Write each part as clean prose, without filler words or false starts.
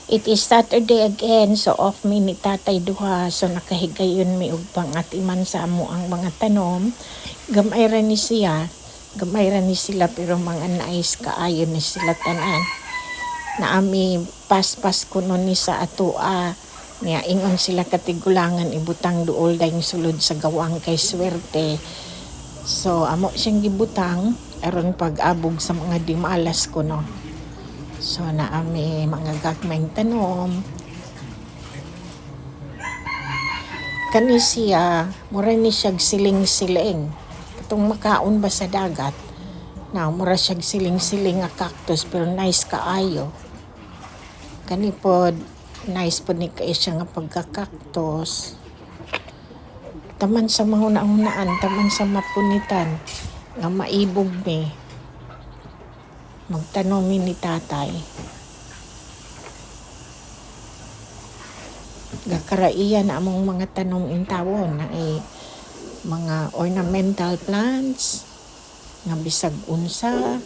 It is Saturday again, so off mi ni tatay duha. So nakahigayon mi og pangatiman sa amo ang mga tanom. Gamay ra ni siya, gamay ra ni sila pero mga nice kaayo ni sila tanan. Naami paspas kuno ni sa atoa. Niya ingon sila katigulangan ibutang duol dayong sulod sa gawang kay swerte. So amo siyang gibutang aron pag-abog sa mga dimalas kuno. So naami mga gagmayng tanom. Kani siya, mura ni siyag siling-siling. Katong makaon ba sa dagat? Na mura siyag siling-siling nga cactus pero nice kaayo. Kani pod nice pod ni kay siya nga pagka-cactus. Taman sa mahuna-hunaan, taman sa mapunitan nga maibog mi. Magtanom mi ni tatay. Gakaraiyan na among mga tanom intawon na mga ornamental plants nga bisag unsa,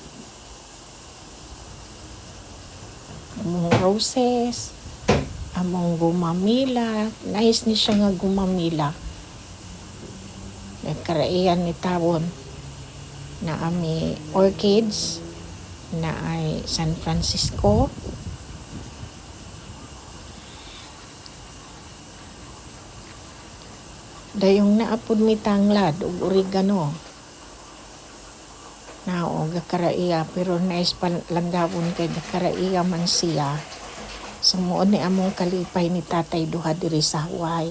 among roses, among gumamila. Nice ni siya nga gumamila. Gakaraiyan ni tawon na ami orchids na ay San Francisco. Dayong naapod mi tanglad ug oregano. Nao gakaraiya pero nice pa langgawon kay gakaraiya man siya. Sumuod ni among kalipay ni tatay duha diri sa Hawaii.